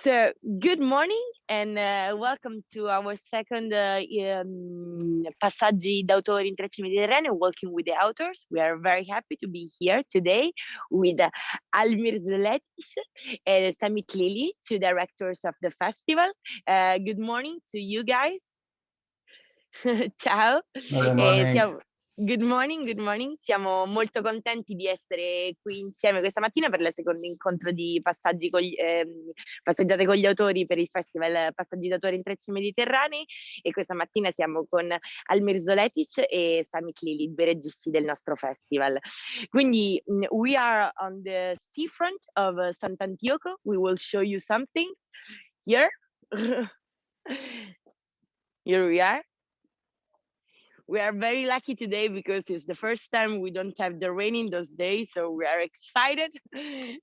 So, good morning and welcome to our second Passaggi d'autori in Trecce Mediterraneo, walking with the authors. We are very happy to be here today with Almir 𝗦𝗫𝗏 and 𝗦𝗫𝗏𝗏, two directors of the festival. Good morning to you guys. Ciao. Good morning. Good morning, good morning. Siamo molto contenti di essere qui insieme questa mattina per il secondo incontro di passeggiate con gli autori per il festival Passaggi d'autori in Trecce Mediterranei, e questa mattina siamo con Almir 𝗦𝗫𝗏 e 𝗦𝗫𝗏𝗏, i due registi del nostro festival. Quindi we are on the seafront of Sant'Antioco. We will show you something here. Here we are. We are very lucky today because it's the first time we don't have the rain in those days, so we are excited.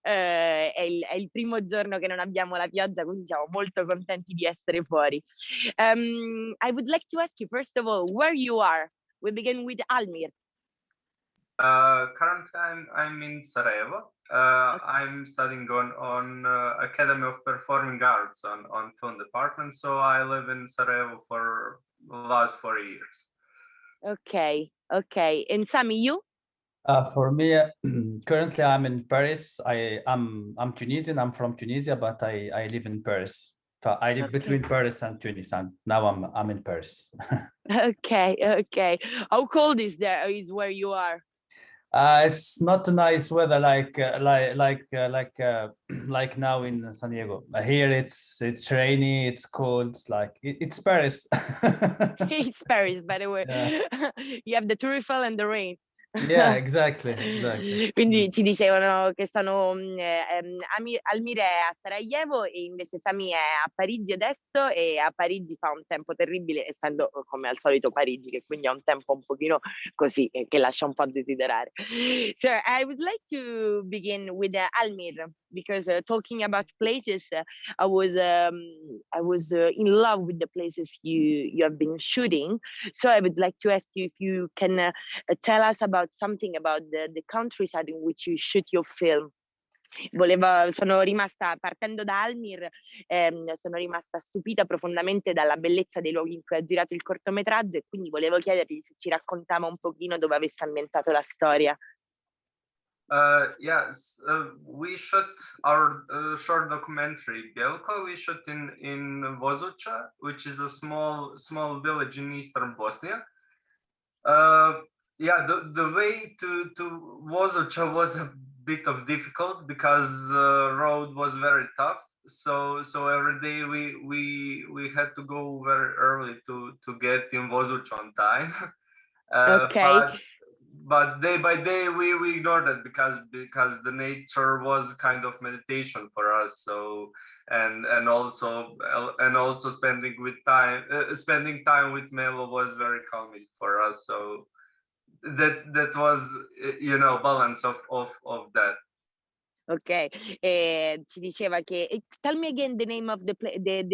È il primo giorno che non abbiamo la pioggia, quindi siamo molto contenti di essere fuori. I would like to ask you, first of all, where you are. We begin with Almir. Currently, I'm in Sarajevo. Okay. I'm studying on Academy of Performing Arts on film department. So I live in Sarajevo for the last 4 years. Okay. And Sami, you? For me, currently I'm in Paris. I'm Tunisian. I'm from Tunisia, but I live in Paris. So I live between Paris and Tunis, and now I'm in Paris. Okay. How cold is where you are? It's not a nice weather like now in San Diego. Here it's rainy, it's cold. It's Paris. It's Paris, by the way. Yeah. You have the Tour Eiffel and the rain. Yeah, exactly. Quindi ci dicevano che Almir è a Sarajevo e invece Sami è a Parigi adesso, e a Parigi fa un tempo terribile, essendo come al solito Parigi, che quindi ha un tempo un pochino così, che lascia un po' a desiderare. So I would like to begin with Almir, because talking about places, I was in love with the places you have been shooting. So I would like to ask you if you can tell us about something about the countryside in which you shoot your film. Sono rimasta, partendo da Almir, sono rimasta stupita profondamente dalla bellezza dei luoghi in cui ha girato il cortometraggio, e quindi volevo chiedergli se ci raccontava un pochino dove avesse ambientato la storia. Yes, we shot our short documentary Bjelko. We shot in 𝗦𝗺𝗶, which is a small village in eastern Bosnia. The way to 𝗦𝗺𝗶 was a bit of difficult because the road was very tough. So every day we had to go very early to get in 𝗦𝗺𝗶 on time. Okay. But day by day we ignored it because the nature was kind of meditation for us. So and also spending time with Melo was very calming for us. So that was balance of that. Ok, ci diceva che tell me again the name of the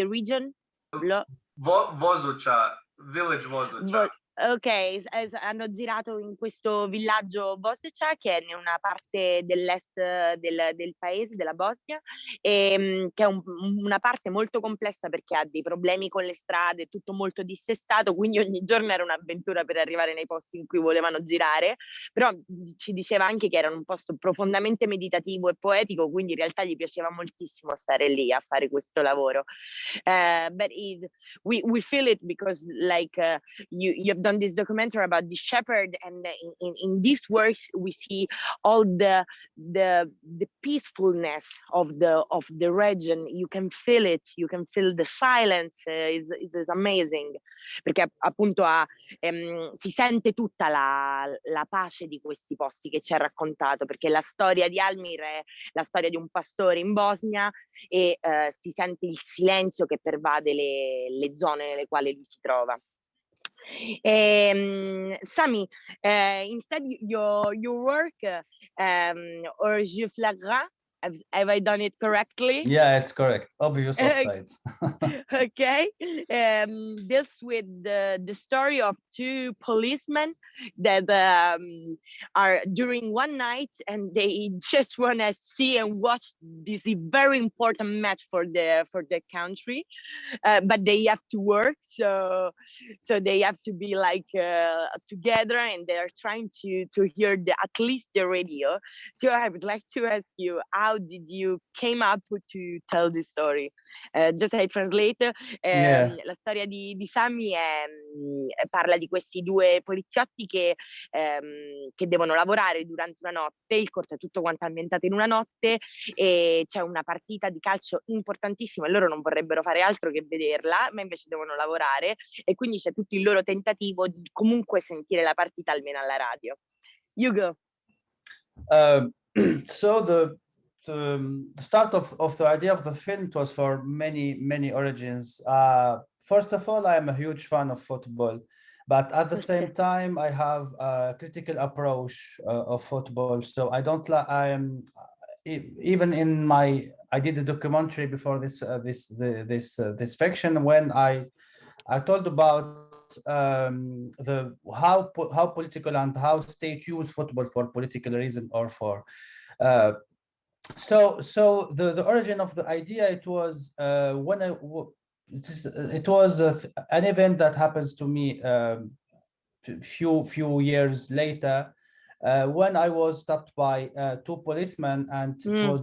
region. 𝗦𝗺𝗶, village 𝗦𝗺𝗶. Ok, hanno girato in questo villaggio 𝗦𝗺𝗶, che è in una parte dell'est del paese, della Bosnia, che è una parte molto complessa perché ha dei problemi con le strade, tutto molto dissestato, quindi ogni giorno era un'avventura per arrivare nei posti in cui volevano girare. Però ci diceva anche che era un posto profondamente meditativo e poetico, quindi in realtà gli piaceva moltissimo stare lì a fare questo lavoro. But we feel it because you've done this documentary about the shepherd, and in these works we see all the peacefulness of the region. You can feel it, you can feel the silence. Is amazing, perché appunto si sente tutta la pace di questi posti che ci ha raccontato, perché la storia di Almir è la storia di un pastore in Bosnia, e si sente il silenzio che pervade le zone nelle quali lui si trova. Sami, instead your work, Hors flagrant Have I done it correctly? Yeah, it's correct. Obvious offside. Okay. Deals with the story of two policemen that are during one night, and they just want to see and watch this very important match for the country, but they have to work, so they have to be like together, and they're trying to hear at least the radio. So I would like to ask you, how did you came up to tell this story? Just I translate. Yeah. La storia di Sammy parla di questi due poliziotti che devono lavorare durante una notte. Il corto è tutto quanto ambientato in una notte e c'è una partita di calcio importantissima e loro non vorrebbero fare altro che vederla, ma invece devono lavorare, e quindi c'è tutto il loro tentativo di comunque sentire la partita almeno alla radio. You go. So the start of the idea of the film was for many origins. First of all, I am a huge fan of football, but at the same time, I have a critical approach of football. So I don't like. I am even in my. I did a documentary before this fiction when I told about how political and how state use football for political reason or for. So the origin of the idea, it was when it was an event that happens to me few years later, when I was stopped by two policemen, and it was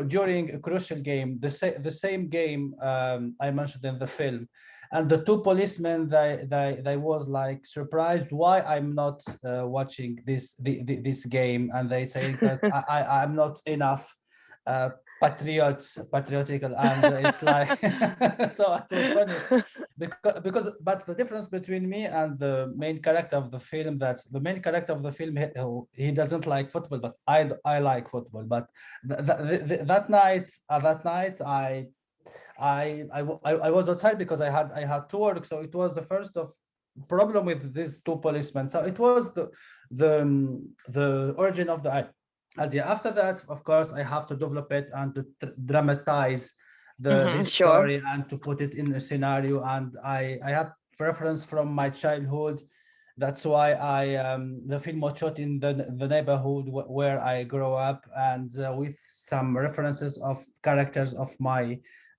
during a crucial game, the same game I mentioned in the film. And the two policemen, they was like surprised why I'm not watching this game, and they saying that I'm not enough patriotic, and it's like so it was funny because but the difference between me and the main character of the film, that the main character of the film, he doesn't like football, but I like football. But that night I was outside because I had to work, so it was the first of problem with these two policemen. So it was the origin of the idea. After that, of course, I have to develop it and to dramatize this story and to put it in a scenario. And I had reference from my childhood. That's why the film was shot in the neighborhood where I grew up, and with some references of characters of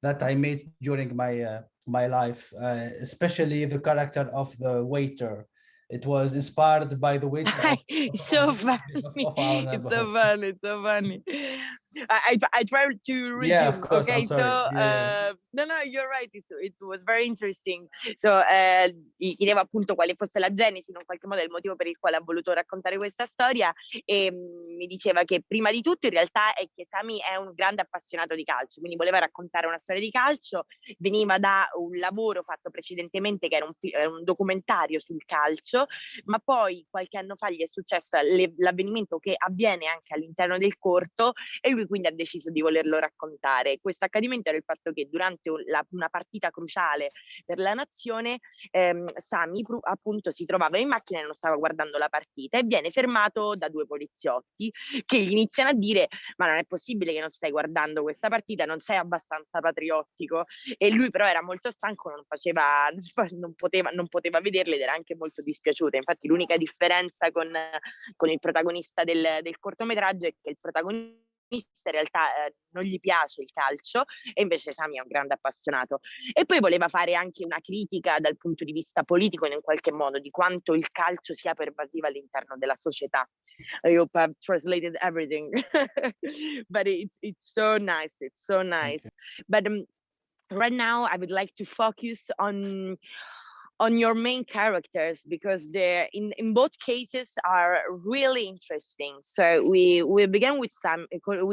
that I made during my life, especially the character of the waiter. It was inspired by the waiter. So funny. It's so funny. It's so funny. I tried to resume. Yeah, of course. Okay, I'm sorry. so no, you're right. It was very interesting. So gli chiedevo appunto quale fosse la genesi, in un qualche modo il motivo per il quale ha voluto raccontare questa storia, e mi diceva che prima di tutto in realtà è che Sami è un grande appassionato di calcio, quindi voleva raccontare una storia di calcio, veniva da un lavoro fatto precedentemente che era un documentario sul calcio, ma poi qualche anno fa gli è successo l'avvenimento che avviene anche all'interno del corto, e lui quindi ha deciso di volerlo raccontare. Questo accadimento era il fatto che durante una partita cruciale per la nazione, Sami appunto si trovava in macchina e non stava guardando la partita, e viene fermato da due poliziotti che gli iniziano a dire: ma non è possibile che non stai guardando questa partita, non sei abbastanza patriottico. E lui però era molto stanco, non poteva vederle, ed era anche molto dispiaciuto. Infatti l'unica differenza con il protagonista del cortometraggio è che il protagonista in realtà non gli piace il calcio, e invece Sami è un grande appassionato. E poi voleva fare anche una critica dal punto di vista politico, in qualche modo, di quanto il calcio sia pervasivo all'interno della società. I hope I've translated everything. But it's so nice. It's so nice. But right now I would like to focus on your main characters, because they in both cases are really interesting. So we begin with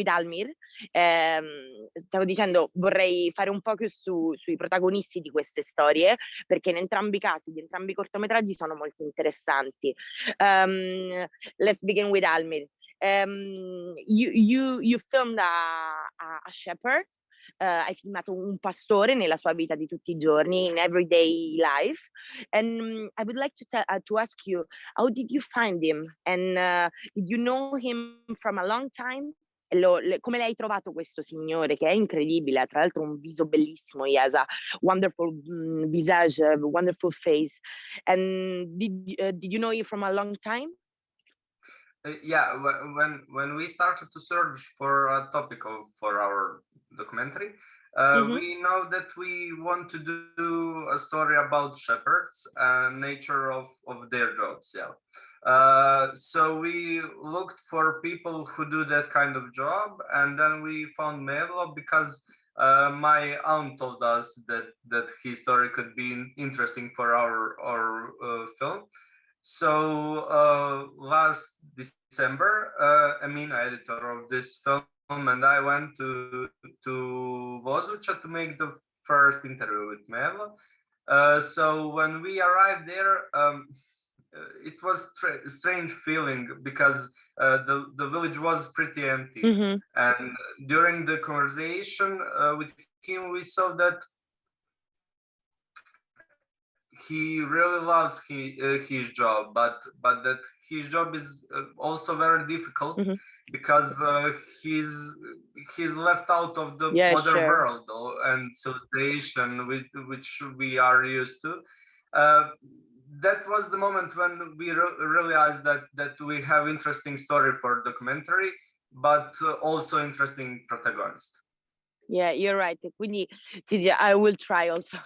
Almir. Stavo dicendo, vorrei fare un focus sui protagonisti di queste storie, perché in entrambi i casi, di entrambi i cortometraggi, sono molto interessanti. Let's begin with Almir. You filmed a shepherd. Hai filmato un pastore nella sua vita di tutti i giorni, in everyday life, and I would like to ask you, how did you find him, and did you know him from a long time? come l'hai trovato questo signore che è incredibile, tra l'altro un viso bellissimo, he has a wonderful visage, a wonderful face. And did you know you from a long time? Yeah, when we started to search for a topic for our documentary, we know that we want to do a story about shepherds and nature of their jobs. Yeah. So we looked for people who do that kind of job, and then we found 𝗦𝗺 because my aunt told us that his story could be interesting for our film. So last December, Amina, editor of this film, and I went to 𝗦𝗺 to make the first interview with 𝗦𝗺. So when we arrived there, it was a strange feeling because the village was pretty empty. And during the conversation with him, we saw that he really loves his job, but that his job is also very difficult because he's left out of the modern world and civilization which we are used to. That was the moment when we realized that we have interesting story for documentary, but also interesting protagonist. Yeah, you're right. Quindi I will try also.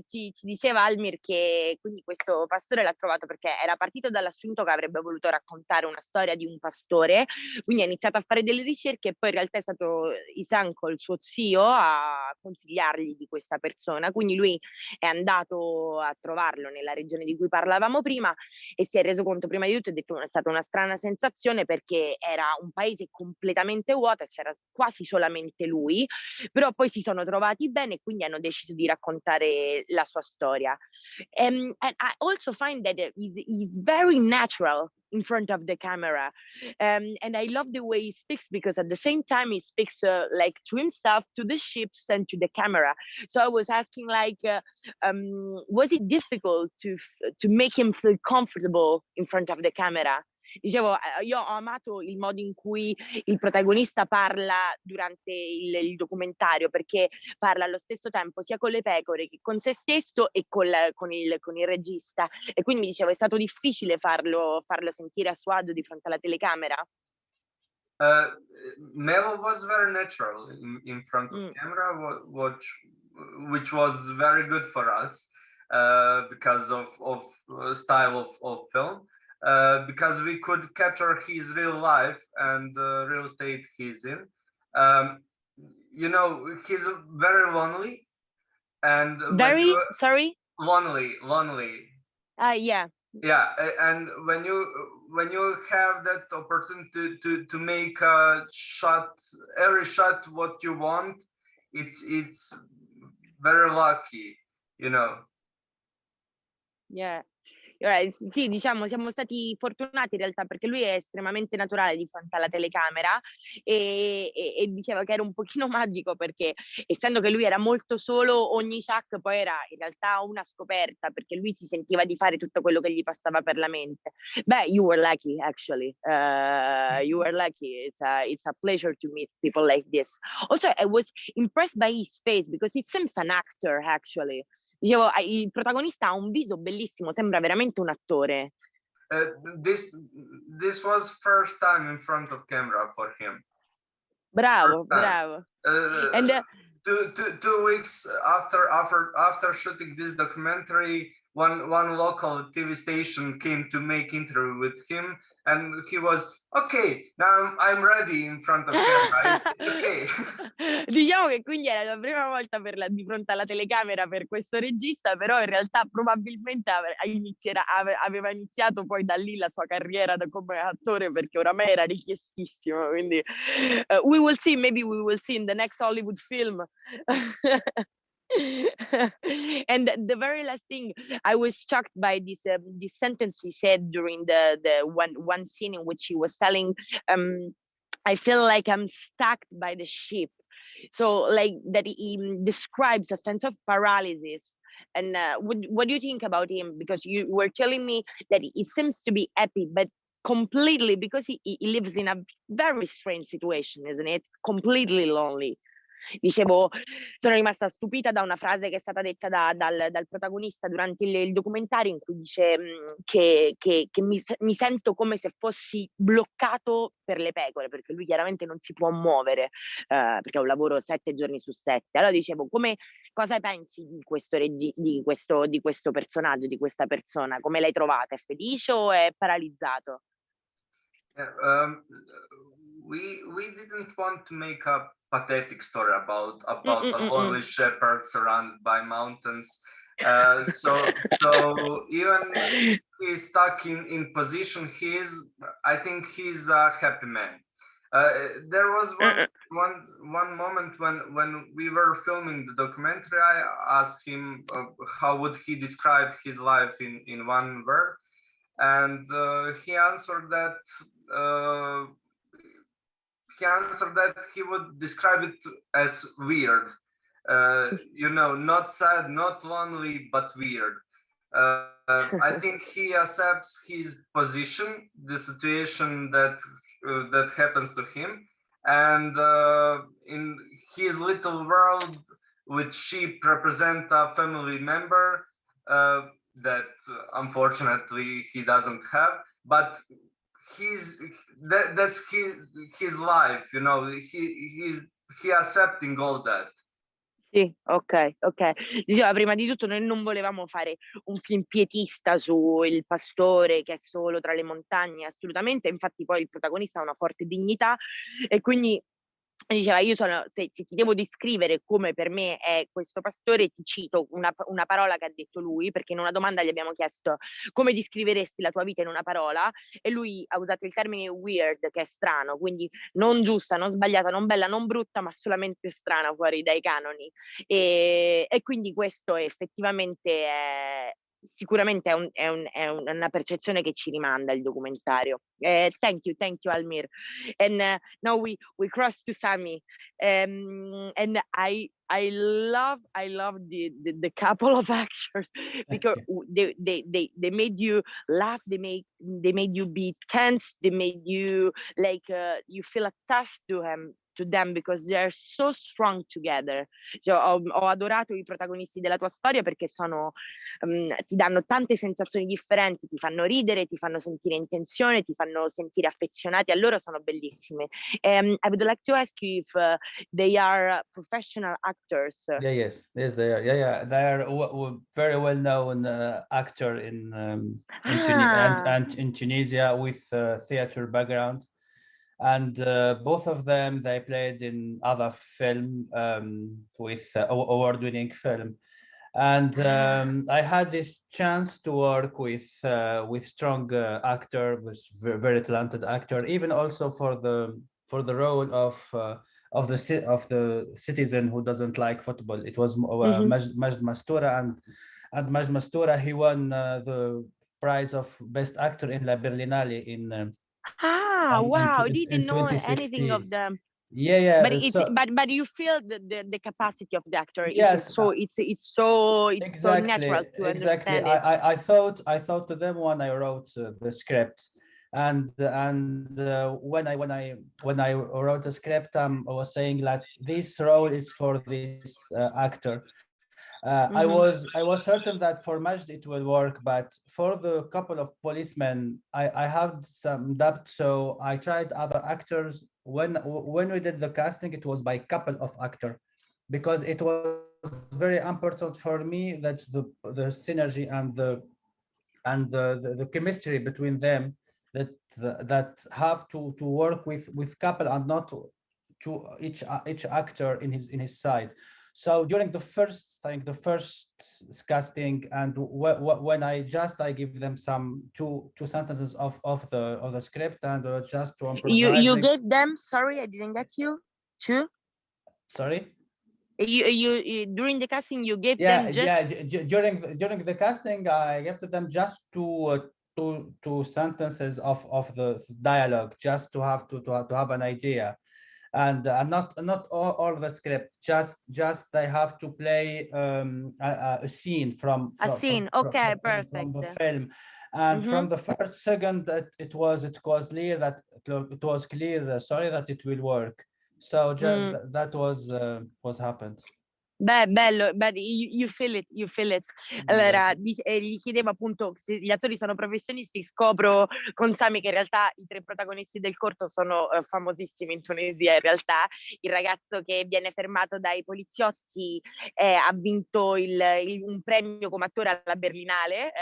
Ci diceva Almir che quindi questo pastore l'ha trovato perché era partito dall'assunto che avrebbe voluto raccontare una storia di un pastore, quindi ha iniziato a fare delle ricerche e poi in realtà è stato Isanco, il suo zio, a consigliargli di questa persona. Quindi lui è andato a trovarlo nella regione di cui parlavamo prima e si è reso conto, prima di tutto, ha detto, è stata una strana sensazione perché era un paese completamente vuoto e c'era quasi solamente lui. Però poi si sono trovati bene e quindi hanno deciso di raccontare la sua storia. And I also find that he's very natural in front of the camera, and I love the way he speaks because at the same time he speaks like to himself, to the ships, and to the camera. So I was asking, like, was it difficult to make him feel comfortable in front of the camera? Dicevo, io ho amato il modo in cui il protagonista parla durante il documentario, perché parla allo stesso tempo sia con le pecore che con se stesso e con il regista, e quindi mi dicevo è stato difficile farlo sentire a suo agio di fronte alla telecamera. 𝗦𝗺 was very natural in front of camera, which was very good for us because of style of film. Because we could capture his real life and the real state he's in. You know, he's very lonely and sorry? Lonely. Yeah. Yeah, and when you have that opportunity to make a shot, every shot what you want, it's very lucky, you know. Yeah. Sì, diciamo, siamo stati fortunati in realtà perché lui è estremamente naturale di fronte alla telecamera e diceva che era un pochino magico perché essendo che lui era molto solo, ogni shot poi era in realtà una scoperta perché lui si sentiva di fare tutto quello che gli passava per la mente. Beh, you were lucky actually. You were lucky. It's a pleasure to meet people like this. Also, I was impressed by his face because it seems an actor actually. Dicevo, il protagonista ha un viso bellissimo, sembra veramente un attore. This was first time in front of camera for him. Bravo. And 2 weeks after shooting this documentary, one local TV station came to make interview with him, and he was okay. Now I'm ready in front of camera. It's okay. Diciamo che quindi era la prima volta di fronte alla telecamera per questo regista, però in realtà probabilmente aveva iniziato poi da lì la sua carriera come attore perché oramai era richiestissimo. Quindi we will see, maybe we will see in the next Hollywood film. And the very last thing, I was shocked by this sentence he said during the one scene in which he was telling, I feel like I'm stuck by the ship. So like that he describes a sense of paralysis. And what do you think about him? Because you were telling me that he seems to be happy, but completely, because he lives in a very strange situation, isn't it? Completely lonely. Dicevo, sono rimasta stupita da una frase che è stata detta dal protagonista durante il documentario, in cui dice che mi sento come se fossi bloccato per le pecore, perché lui chiaramente non si può muovere, perché ha un lavoro 7 giorni su 7. Allora dicevo, cosa pensi di questo personaggio, di questa persona? Come l'hai trovata? È felice o è paralizzato? We didn't want to make a pathetic story about a lonely shepherd surrounded by mountains. So even he's stuck in position, I think he's a happy man. There was one moment when we were filming the documentary. I asked him how would he describe his life in one word, and he answered that he would describe it as weird. Not sad, not lonely, but weird. I think he accepts his position, the situation that happens to him, and in his little world, which sheep represent a family member that unfortunately he doesn't have, but that's his life, he accepting all that. Sì, ok. Diceva, prima di tutto noi non volevamo fare un film pietista su il pastore che è solo tra le montagne, assolutamente, infatti poi il protagonista ha una forte dignità e quindi diceva, se ti devo descrivere come per me è questo pastore, ti cito una parola che ha detto lui, perché in una domanda gli abbiamo chiesto come descriveresti la tua vita in una parola, e lui ha usato il termine weird, che è strano, quindi non giusta, non sbagliata, non bella, non brutta, ma solamente strana, fuori dai canoni. E quindi questo effettivamente sicuramente è una percezione che ci rimanda il documentario. Thank you Almir. And now we cross to Sami, and I love the couple of actors, because they made you laugh, they made you be tense, they made you like you feel attached to them because they are so strong together. Cioè, ho adorato i protagonisti della tua storia perché ti danno tante sensazioni differenti, ti fanno ridere, ti fanno sentire in tensione, ti fanno sentire affezionati a loro, sono bellissime. I would like to ask you if they are professional actors. Yes, they are. Yeah, they are very well known actor in Tunisia with theater background. And both of them, they played in other film with award-winning film. And I had this chance to work with strong actor, with very talented actor, even also for the role of the citizen who doesn't like football. It was Majd Mastura, and Majd Mastura, he won the prize of best actor in La Berlinale in wow, didn't know anything of them. Yeah. But you feel the capacity of the actor. Yes, it's so exactly, natural to understand it. I thought to them when I wrote the script, and when I wrote the script, I was saying that this role is for this actor. I was certain that for Majd it will work, but for the couple of policemen, I had some doubt. So I tried other actors. When we did the casting, it was by couple of actors, because it was very important for me that the synergy and the chemistry between them that have to work with couple and not to each actor in his side. So during the first casting, and when I give them some two sentences of the script, and just to improvise. You gave them, sorry, I didn't get you. Two? Sorry? You during the casting you gave them just during the casting I gave to them just two sentences of the dialogue, just to have an idea. And not all the script, just they have to play a scene from okay, perfect, from the film. And from the first second that it was clear that it will work. So that was happened. Beh, bello, beh, you feel it, you feel it. Allora, gli chiedevo appunto se gli attori sono professionisti, scopro con Sami che in realtà i 3 protagonisti del corto sono famosissimi in Tunisia. In realtà il ragazzo che viene fermato dai poliziotti ha vinto un premio come attore alla Berlinale,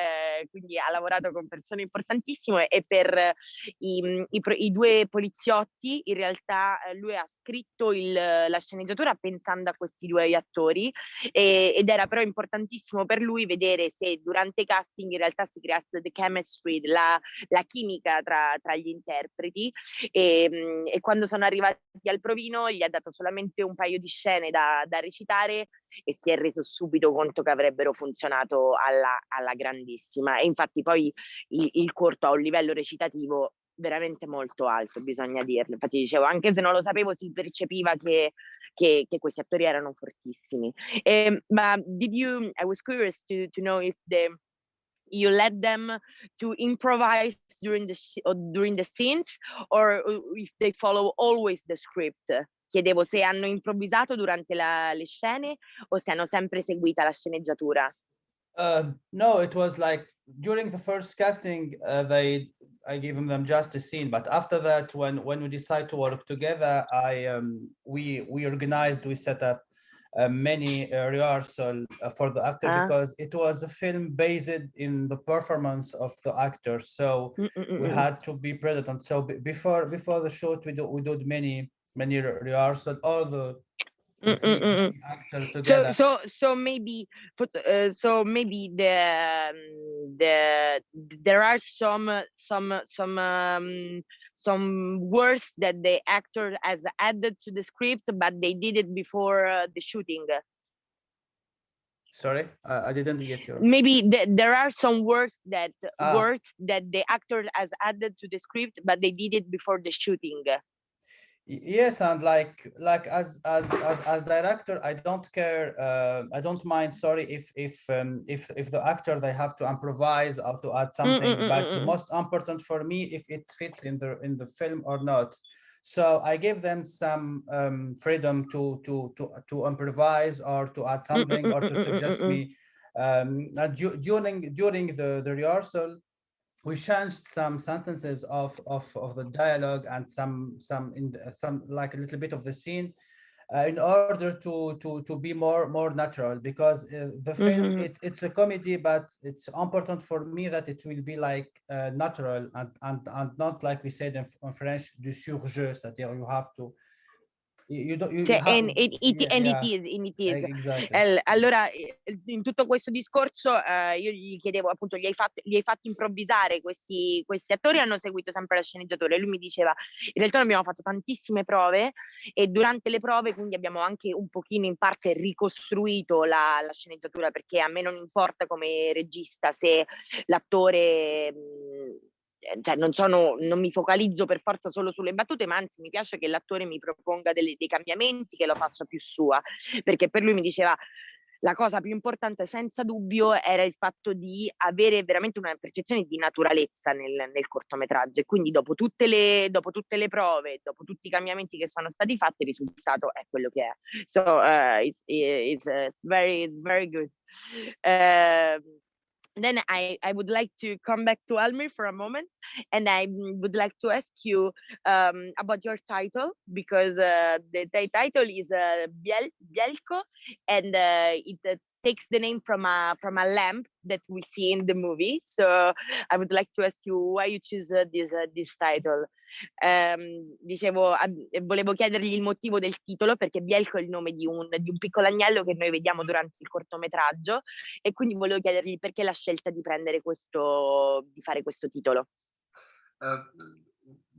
quindi ha lavorato con persone importantissime, e per i 2 poliziotti in realtà lui ha scritto la sceneggiatura pensando a questi 2 attori. Ed era però importantissimo per lui vedere se durante i casting in realtà si creasse the chemistry, la chimica tra gli interpreti, e quando sono arrivati al provino gli ha dato solamente un paio di scene da recitare e si è reso subito conto che avrebbero funzionato alla grandissima, e infatti poi il corto ha un livello recitativo veramente molto alto, bisogna dirlo. Infatti dicevo, anche se non lo sapevo, si percepiva che questi attori erano fortissimi. Ma I was curious to know if you let them to improvise during the scenes, or if they follow always the script. Chiedevo se hanno improvvisato durante le scene o se hanno sempre seguita la sceneggiatura. No, it was like during the first casting, I gave them just a scene, but after that, when we decided to work together, we set up many rehearsal for the actor, because it was a film based in the performance of the actor, so we had to be present. So before the shoot, we did many rehearsal, all the actors together. So maybe there are some words that the actor has added to the script, but they did it before the shooting. Sorry, I didn't get your. Maybe there are some words that the actor has added to the script, but they did it before the shooting. Yes, and like as director, I don't care. I don't mind. Sorry, if the actor they have to improvise or to add something, but the most important for me if it fits in the film or not. So I give them some freedom to improvise or to add something or to suggest me. During the rehearsal, we changed some sentences of the dialogue and some like a little bit of the scene in order to be more natural, because the film it's a comedy, but it's important for me that it will be like natural and not like we said in French du surjeu, c'est-à-dire you have to it is. Exactly. Allora, in tutto questo discorso io gli chiedevo appunto, li hai fatti improvvisare questi attori, hanno seguito sempre la sceneggiatura, e lui mi diceva in realtà abbiamo fatto tantissime prove, e durante le prove quindi abbiamo anche un pochino in parte ricostruito la sceneggiatura, perché a me non importa come regista se l'attore cioè non mi focalizzo per forza solo sulle battute, ma anzi mi piace che l'attore mi proponga dei cambiamenti, che lo faccia più sua, perché per lui, mi diceva, la cosa più importante senza dubbio era il fatto di avere veramente una percezione di naturalezza nel cortometraggio, e quindi dopo tutte le prove, dopo tutti i cambiamenti che sono stati fatti, il risultato è quello che è. So it's very good. Then I would like to come back to Almir for a moment, and I would like to ask you about your title, because the title is Bjelko, and it takes the name from a lamp that we see in the movie. So I would like to ask you why you choose this title. Volevo chiedergli il motivo del titolo, perché Bjelko è il nome di un piccolo agnello che noi vediamo durante il cortometraggio, e quindi volevo chiedergli perché la scelta di fare questo titolo.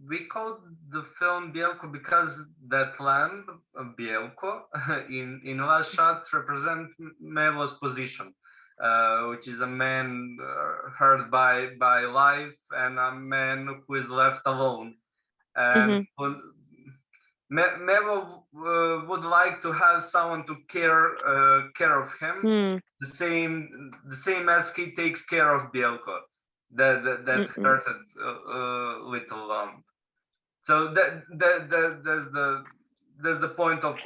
We called the film Bjelko because that lamb, Bjelko, in Lashat represents 𝗦𝗺 position, which is a man hurt by life and a man who is left alone. And 𝗦𝗺 would like to have someone to care of him, the same as he takes care of Bjelko. that hurted little. So that's the point of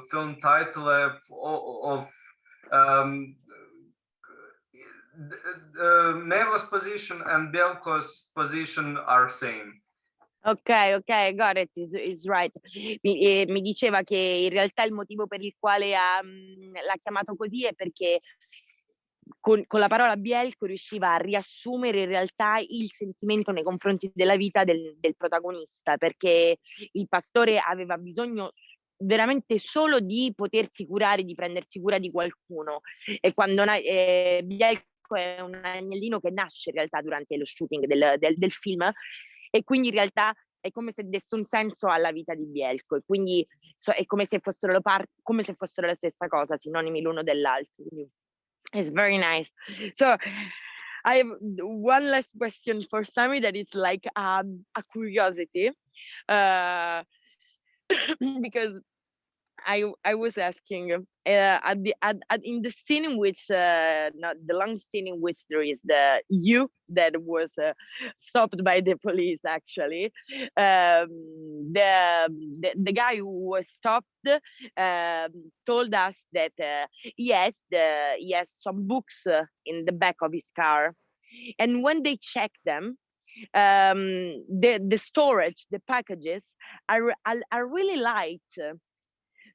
film title of 𝗏𝗺's position and Bjelko's position are same. Ok, got it, is right. Mi diceva che in realtà il motivo per il quale l'ha chiamato così è perché con la parola Bjelko riusciva a riassumere in realtà il sentimento nei confronti della vita del protagonista, perché il pastore aveva bisogno veramente solo di potersi curare, di prendersi cura di qualcuno, e quando Bjelko è un agnellino che nasce in realtà durante lo shooting del film, e quindi in realtà è come se desse un senso alla vita di Bjelko, e quindi è come se fossero la stessa cosa, sinonimi l'uno dell'altro. Quindi it's very nice. So I have one last question for Sami that is like a curiosity, because I was asking in the scene in which not the long scene in which there is you that was stopped by the police. Actually, the guy who was stopped told us that he has some books in the back of his car, and when they checked them, the storage, the packages are really light.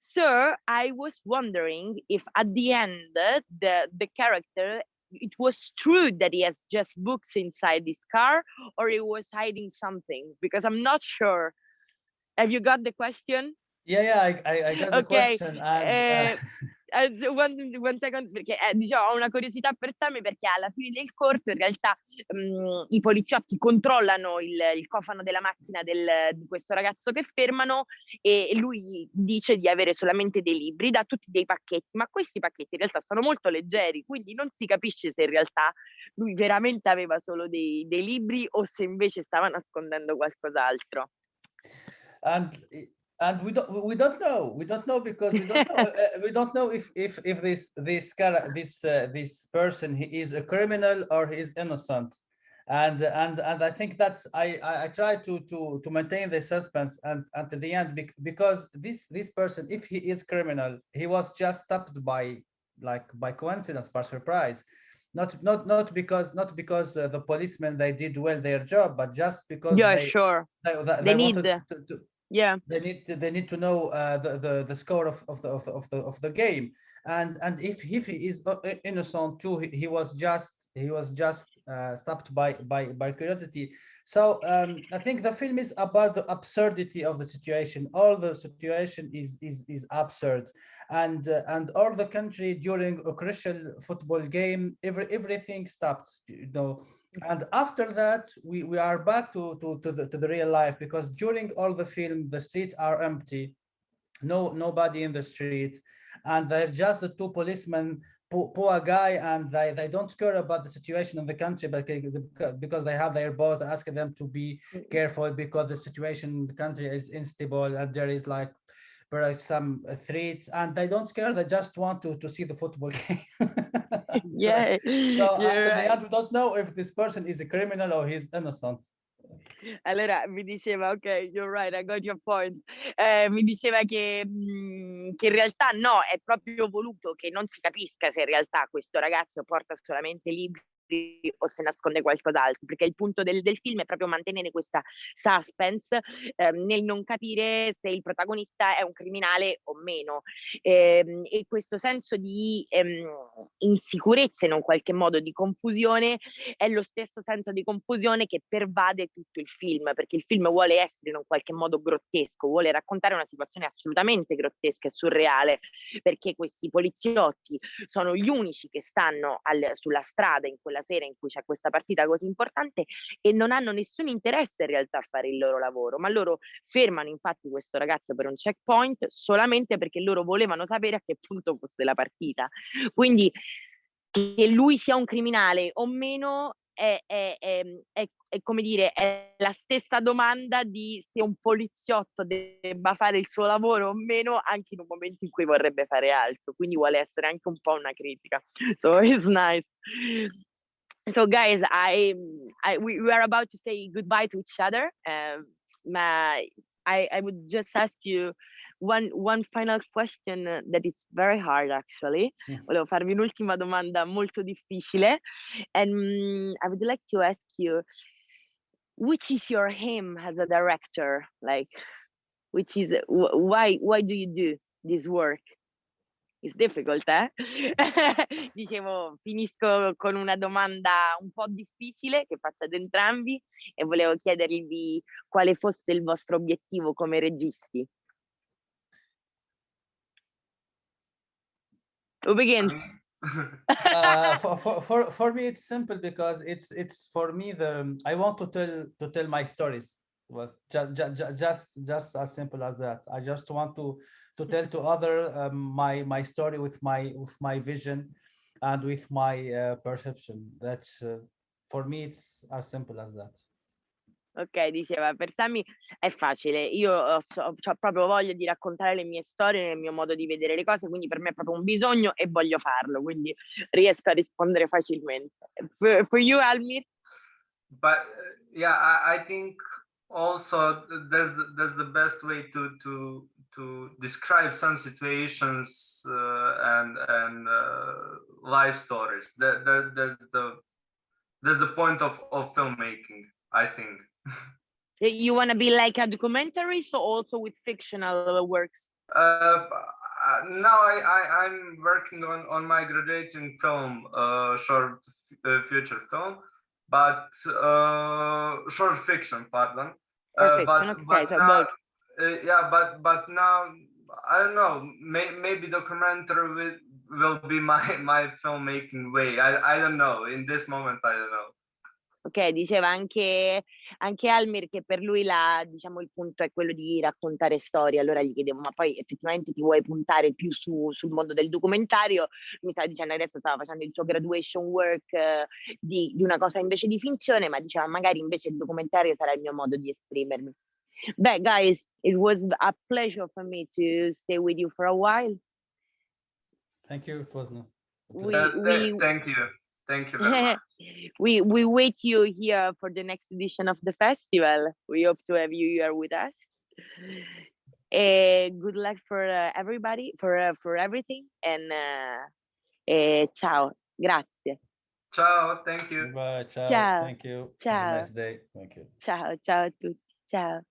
So I was wondering if at the end the character, it was true that he has just books inside his car, or he was hiding something, because I'm not sure. Have you got the question? Yeah, I got the question. And one second, perché diciamo, ho una curiosità per Sami, perché alla fine del corto in realtà i poliziotti controllano il cofano della macchina di questo ragazzo che fermano, e lui dice di avere solamente dei libri, da tutti dei pacchetti, ma questi pacchetti in realtà sono molto leggeri, quindi non si capisce se in realtà lui veramente aveva solo dei libri o se invece stava nascondendo qualcos'altro. And we don't know because we don't know if this person, he is a criminal or he is innocent, and I think that's I try to maintain the suspense and until the end, because this person, if he is criminal, he was just stopped by coincidence, by surprise, not because the policemen, they did well their job, but just because they need wanted to yeah, they need to know the score of the game, and if he is innocent too, he was just stopped by curiosity. So I think the film is about the absurdity of the situation. All the situation is absurd, and all the country during a crucial football game, everything stopped, and after that we are back to the real life, because during all the film the streets are empty, nobody in the street, and they're just the two policemen, poor guy, and they don't care about the situation in the country, but because they have their boss asking them to be careful because the situation in the country is unstable and there is some threats, and they don't care, they just want to see the football game. Yeah. So after the end, we don't know if this person is a criminal or he's innocent. Allora mi diceva, ok, you're right, I got your point. Mi diceva che in realtà no, è proprio voluto che non si capisca se in realtà questo ragazzo porta solamente libri o se nasconde qualcos'altro, perché il punto del film è proprio mantenere questa suspense nel non capire se il protagonista è un criminale o meno, e questo senso di insicurezza, in un qualche modo di confusione, è lo stesso senso di confusione che pervade tutto il film, perché il film vuole essere in un qualche modo grottesco, vuole raccontare una situazione assolutamente grottesca e surreale, perché questi poliziotti sono gli unici che stanno sulla strada in quella sera in cui c'è questa partita così importante, e non hanno nessun interesse in realtà a fare il loro lavoro, ma loro fermano infatti questo ragazzo per un checkpoint solamente perché loro volevano sapere a che punto fosse la partita. Quindi che lui sia un criminale o meno è come dire, è la stessa domanda di se un poliziotto debba fare il suo lavoro o meno, anche in un momento in cui vorrebbe fare altro, quindi vuole essere anche un po' una critica. So it's nice. So guys, we are about to say goodbye to each other. I would just ask you one final question that is very hard actually. Volevo farvi un'ultima domanda molto difficile, and I would like to ask you, which is your aim as a director? Like, which is why do you do this work? It's difficult, eh? Dicevo, finisco con una domanda un po' difficile che faccio ad entrambi e volevo chiedervi quale fosse il vostro obiettivo come registi. Who begins? For me, it's simple because it's for me I want to tell my stories. Well, just as simple as that. I just want to tell to other my story with my vision and with my perception. That's for me, it's as simple as that. Ok, diceva, per Sammy è facile, io ho proprio voglia di raccontare le mie storie nel mio modo di vedere le cose, quindi per me è proprio un bisogno e voglio farlo, quindi riesco a rispondere facilmente. For you, Almir? But yeah, I think also that's the best way to describe some situations and life stories. That's the point of filmmaking, I think. You want to be like a documentary, so also with fictional works? Now I'm working on my graduating film, short feature film, but short fiction, pardon. But now I don't know. Maybe documentary will be my filmmaking way. I don't know. In this moment, I don't know. Ok, diceva anche Almir che per lui diciamo, il punto è quello di raccontare storie. Allora gli chiedevo, ma poi effettivamente ti vuoi puntare più sul mondo del documentario? Mi stava dicendo adesso stava facendo il suo graduation work di una cosa invece di finzione, ma diceva magari invece il documentario sarà il mio modo di esprimermi. Beh, guys, it was a pleasure for me to stay with you for a while. Thank you. It was thank you. Thank you very much. We wait you here for the next edition of the festival. We hope to have you here with us. Good luck for everybody, for everything, and ciao, grazie. Ciao, thank you. Bye, ciao. Ciao. Thank you. Ciao. Have a nice day. Thank you. Ciao, ciao a tutti. Ciao.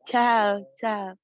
Ciao, ciao.